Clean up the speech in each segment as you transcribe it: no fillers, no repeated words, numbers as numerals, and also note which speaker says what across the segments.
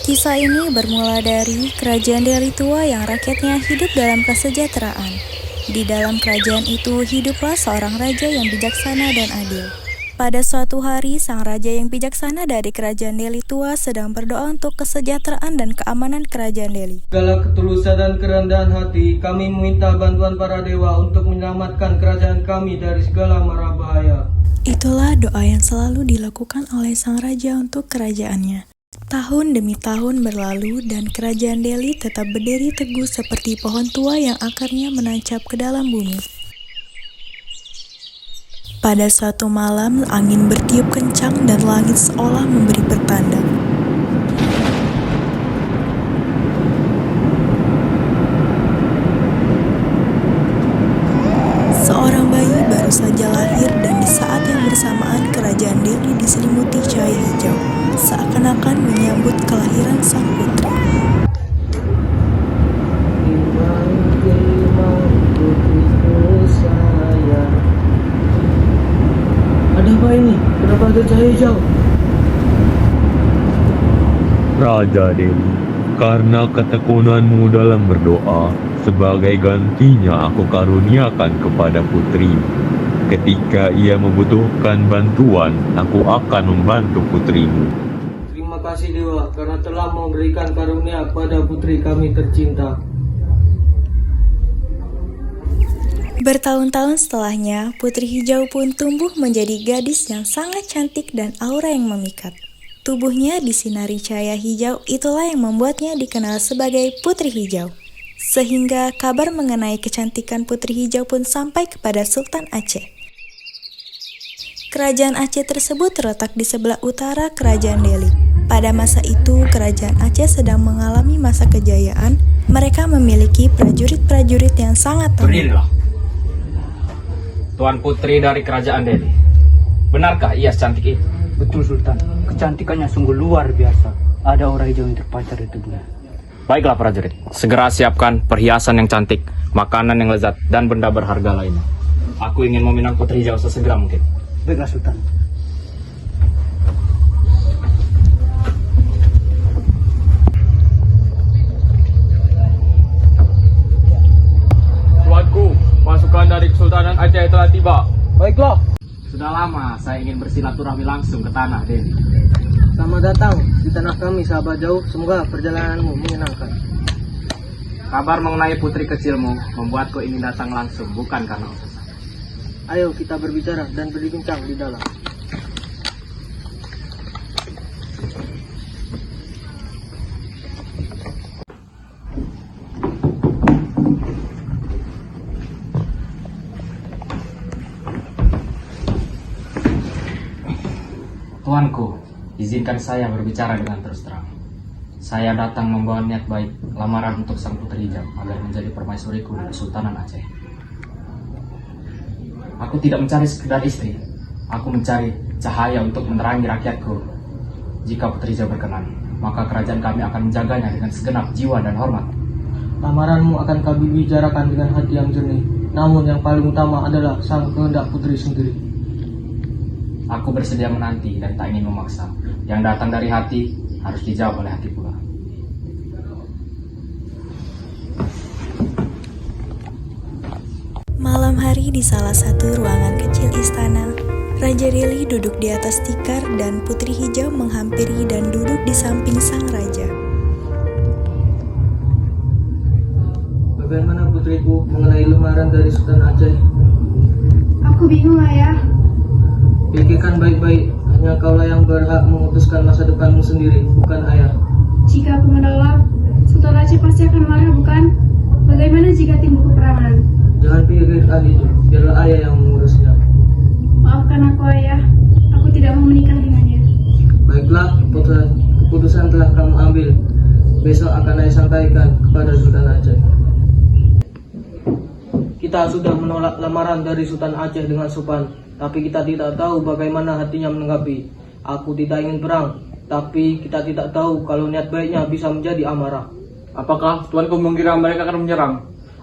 Speaker 1: Kisah ini bermula dari kerajaan Delhi tua yang rakyatnya hidup dalam kesejahteraan. Di dalam kerajaan itu hiduplah seorang raja yang bijaksana dan adil. Pada suatu hari, sang raja yang bijaksana dari kerajaan Delhi tua sedang berdoa untuk kesejahteraan dan keamanan kerajaan Delhi.
Speaker 2: Segala ketulusan dan kerendahan hati, kami meminta bantuan para dewa untuk menyelamatkan kerajaan kami dari segala mara bahaya.
Speaker 1: Itulah doa yang selalu dilakukan oleh sang raja untuk kerajaannya. Tahun demi tahun berlalu dan kerajaan Delhi tetap berdiri teguh seperti pohon tua yang akarnya menancap ke dalam bumi. Pada suatu malam, angin bertiup kencang dan langit seolah memberi pertanda. Seorang bayi baru saja lahir dan di saat yang bersamaan kerajaan Delhi diselimuti cahaya hijau, seakan-akan menyambut kelahiran sang putri.
Speaker 2: Ada apa ini? Kenapa ada cahaya hijau?
Speaker 3: Raja Delhi, karena ketekunanmu dalam berdoa, sebagai gantinya aku karuniakan kepada putri. Ketika ia membutuhkan bantuan, aku akan membantu putrimu.
Speaker 2: Terima kasih Dewa karena telah memberikan karunia kepada putri kami tercinta.
Speaker 1: Bertahun-tahun setelahnya, Putri Hijau pun tumbuh menjadi gadis yang sangat cantik dan aura yang memikat. Tubuhnya disinari cahaya hijau, itulah yang membuatnya dikenal sebagai Putri Hijau. Sehingga kabar mengenai kecantikan Putri Hijau pun sampai kepada Sultan Aceh. Kerajaan Aceh tersebut terletak di sebelah utara kerajaan Delhi. Pada masa itu, kerajaan Aceh sedang mengalami masa kejayaan. Mereka memiliki prajurit-prajurit yang sangat tangguh.
Speaker 4: Tuan Putri dari kerajaan Delhi. Benarkah ia secantik itu?
Speaker 5: Betul Sultan, kecantikannya sungguh luar biasa. Ada aura hijau yang terpancar di tubuhnya.
Speaker 4: Baiklah prajurit, segera siapkan perhiasan yang cantik, makanan yang lezat, dan benda berharga lainnya. Aku ingin meminang Putri Hijau sesegera mungkin.
Speaker 5: Baiklah Sultan.
Speaker 4: Tuanku, pasukan dari Kesultanan Aceh telah tiba.
Speaker 2: Baiklah,
Speaker 4: Sudah lama saya ingin bersilaturahmi langsung ke tanah Delhi.
Speaker 2: selamat datang di tanah kami sahabat jauh. Semoga perjalananmu menyenangkan.
Speaker 4: Kabar mengenai putri kecilmu membuatku ingin datang langsung, bukan karena utusan.
Speaker 2: Ayo kita berbicara dan berbincang di dalam.
Speaker 4: Tuanku, izinkan saya berbicara dengan terus terang. Saya datang membawa niat baik, lamaran untuk sang putri hijau agar menjadi permaisuriku di Kesultanan Aceh. Aku tidak mencari sekedar istri, aku mencari cahaya untuk menerangi rakyatku. Jika putri hijau berkenan, maka kerajaan kami akan menjaganya dengan segenap jiwa dan hormat.
Speaker 2: Lamaranmu akan kami bicarakan dengan hati yang jernih. Namun yang paling utama adalah sang kehendak putri sendiri.
Speaker 4: Aku bersedia menanti dan tak ingin memaksa. Yang datang dari hati harus dijawab oleh hati pula.
Speaker 1: Malam hari di salah satu ruangan kecil istana, Raja Delhi duduk di atas tikar dan Putri Hijau menghampiri dan duduk di samping sang raja.
Speaker 2: Bagaimana putriku mengenai lamaran dari Sultan Aceh?
Speaker 6: Aku bingung ayah.
Speaker 2: Pikirkan baik-baik, hanya kaulah yang berhak memutuskan masa depanmu sendiri, bukan ayah.
Speaker 6: Jika aku menolak, Sultan Aceh pasti akan marah bukan? Bagaimana jika timbul peperangan?
Speaker 2: Jangan pikirkan itu, biarlah ayah yang mengurusnya.
Speaker 6: Maafkan aku ayah, aku tidak mau menikah dengannya.
Speaker 2: Baiklah, keputusan telah kamu ambil. Besok akan ayah sampaikan kepada Sultan Aceh. Kita sudah menolak lamaran dari Sultan Aceh dengan sopan, tapi kita tidak tahu bagaimana hatinya menanggapi. Aku tidak ingin perang, tapi kita tidak tahu kalau niat baiknya bisa menjadi amarah.
Speaker 4: Apakah tuanku mengira mereka akan menyerang?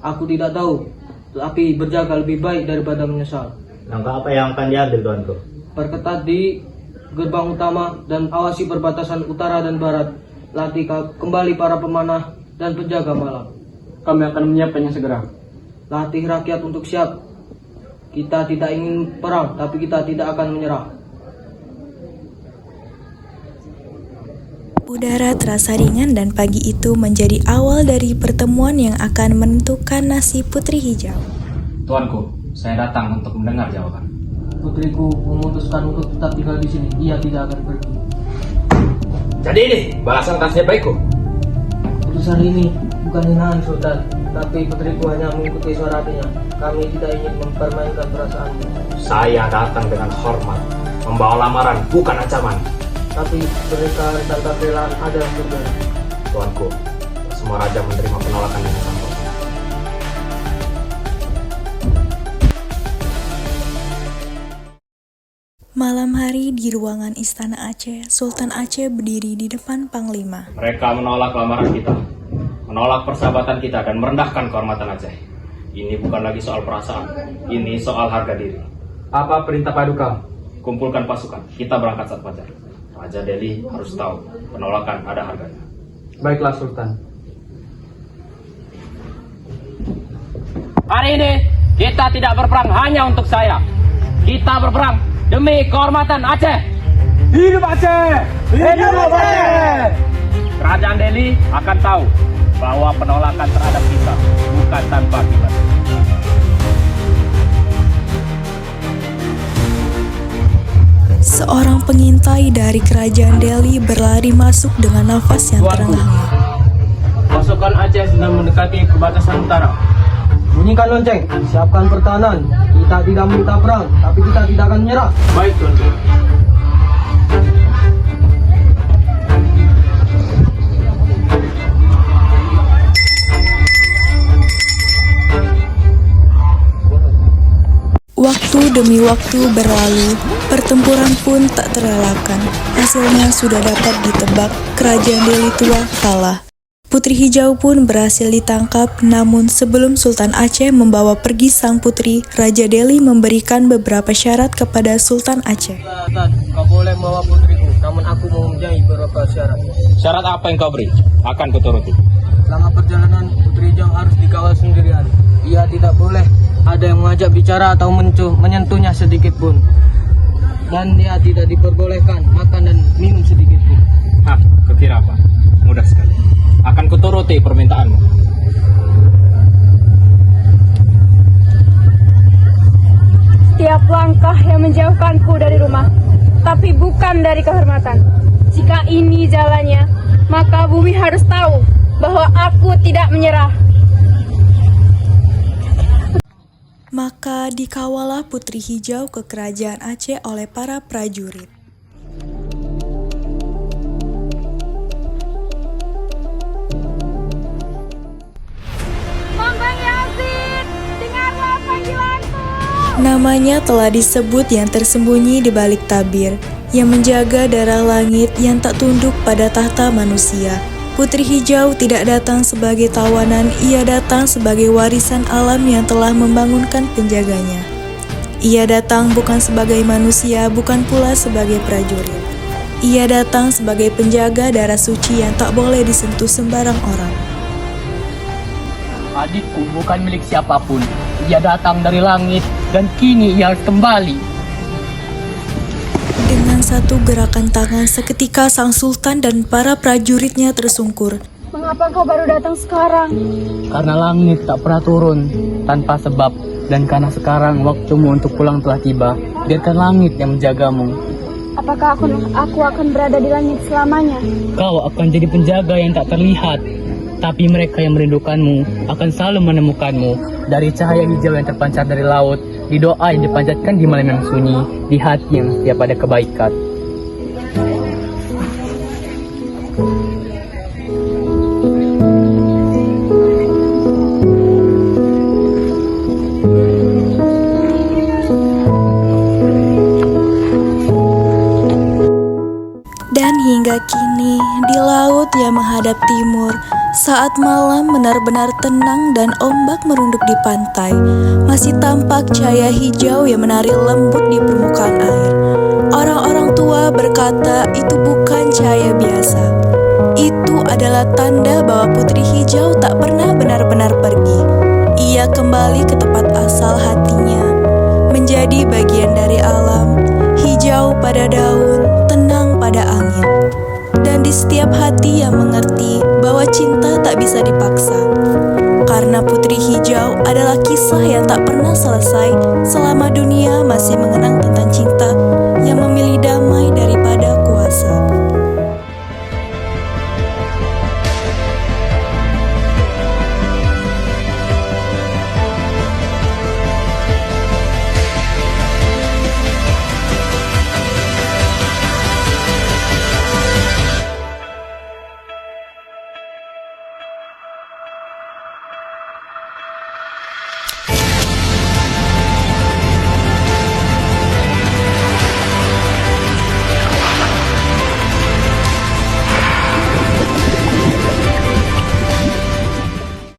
Speaker 2: Aku tidak tahu, tapi berjaga lebih baik daripada menyesal.
Speaker 7: Langkah apa yang akan diambil tuanku?
Speaker 2: Perketat di gerbang utama dan awasi perbatasan utara dan barat. latih kembali para pemanah dan penjaga malam.
Speaker 4: Kami akan menyiapkannya segera.
Speaker 2: Latih rakyat untuk siap. Kita tidak ingin perang, tapi kita tidak akan menyerah.
Speaker 1: Udara terasa ringan dan pagi itu menjadi awal dari pertemuan yang akan menentukan nasib Putri Hijau.
Speaker 4: Tuanku, saya datang untuk mendengar jawaban.
Speaker 2: Putriku memutuskan untuk tetap tinggal di sini. Ia tidak akan pergi.
Speaker 4: Jadi ini balasan atas niat baikku.
Speaker 2: Putusan ini bukan hinaan Sultan, tapi putriku hanya mengikuti suara hatinya. Kami tidak ingin mempermainkan perasaanmu.
Speaker 4: Saya datang dengan hormat, membawa lamaran bukan ancaman.
Speaker 2: Tapi mereka dan kerelaan ada yang berbeda.
Speaker 4: Tuanku, semua raja menerima penolakan yang sama.
Speaker 1: Malam hari di ruangan Istana Aceh, Sultan Aceh berdiri di depan Panglima.
Speaker 4: Mereka menolak lamaran kita, menolak persahabatan kita dan merendahkan kehormatan Aceh. Ini bukan lagi soal perasaan, ini soal harga diri. Apa perintah Paduka? Kumpulkan pasukan, kita berangkat saat fajar. Raja Delhi harus tahu, penolakan ada harganya.
Speaker 5: Baiklah Sultan.
Speaker 4: Hari ini kita tidak berperang hanya untuk saya. Kita berperang demi kehormatan Aceh. Hidup Aceh! Hidup Aceh! Kerajaan Delhi akan tahu bahwa penolakan terhadap kita bukan tanpa akibat.
Speaker 1: Seorang pengintai dari kerajaan Delhi berlari masuk dengan nafas yang terengah-engah.
Speaker 4: Pasukan Aceh sedang mendekati perbatasan utara.
Speaker 2: Bunyikan lonceng, siapkan pertahanan. Kita tidak minta perang, tapi kita tidak akan menyerah.
Speaker 4: Baik, Tuanku.
Speaker 1: Waktu demi waktu berlalu, pertempuran pun tak terelakkan. Hasilnya sudah dapat ditebak, kerajaan Delhi tua kalah. Putri Hijau pun berhasil ditangkap, namun sebelum Sultan Aceh membawa pergi sang putri, Raja Delhi memberikan beberapa syarat kepada Sultan Aceh.
Speaker 2: Sultan, kau boleh membawa putriku, namun aku mau mempunyai beberapa syarat.
Speaker 4: Syarat apa yang kau beri? Akan kuturuti.
Speaker 2: Selama perjalanan, Putri Hijau harus dikawal sendirian. Ia tidak boleh ada yang mengajak bicara atau menyentuhnya sedikit pun. Dan dia tidak diperbolehkan makan dan minum sedikit pun.
Speaker 4: Hah, kukira apa? Mudah sekali. Akan kuturuti permintaanmu.
Speaker 6: Setiap langkah yang menjauhkanku dari rumah, tapi bukan dari kehormatan. Jika ini jalannya, maka bumi harus tahu bahwa aku tidak menyerah.
Speaker 1: Maka dikawalah Putri Hijau ke kerajaan Aceh oleh para prajurit.
Speaker 6: Bang Yasin, dengarlah panggilanku.
Speaker 1: Namanya telah disebut yang tersembunyi di balik tabir, yang menjaga darah langit yang tak tunduk pada tahta manusia. Putri Hijau tidak datang sebagai tawanan, ia datang sebagai warisan alam yang telah membangunkan penjaganya. Ia datang bukan sebagai manusia, bukan pula sebagai prajurit. Ia datang sebagai penjaga darah suci yang tak boleh disentuh sembarang orang.
Speaker 5: Adikku bukan milik siapapun. Ia datang dari langit dan kini ia harus kembali.
Speaker 1: Dengan satu gerakan tangan, seketika sang sultan dan para prajuritnya tersungkur.
Speaker 6: Mengapa kau baru datang sekarang?
Speaker 5: Karena langit tak pernah turun tanpa sebab. Dan karena sekarang waktumu untuk pulang telah tiba, biarkan langit yang menjagamu.
Speaker 6: Apakah aku akan berada di langit selamanya?
Speaker 5: Kau akan jadi penjaga yang tak terlihat. Tapi mereka yang merindukanmu akan selalu menemukanmu. Dari cahaya hijau yang terpancar dari laut, di doa yang dipanjatkan di malam yang sunyi, di hati yang setia pada kebaikan.
Speaker 1: Dan hingga kini, di laut yang menghadap timur, saat malam benar-benar tenang dan ombak merunduk di pantai, masih tampak cahaya hijau yang menari lembut di permukaan air. Orang-orang tua berkata itu bukan cahaya biasa. Itu adalah tanda bahwa Putri Hijau tak pernah benar-benar pergi. Ia kembali ke tempat asal hatinya, menjadi bagian dari alam, hijau pada daun, tenang pada angin. Dan di setiap hati yang mengerti bahwa cinta tak bisa dipaksa. Karena Putri Hijau adalah kisah yang tak pernah selesai selama dunia masih mengenang tentang cinta yang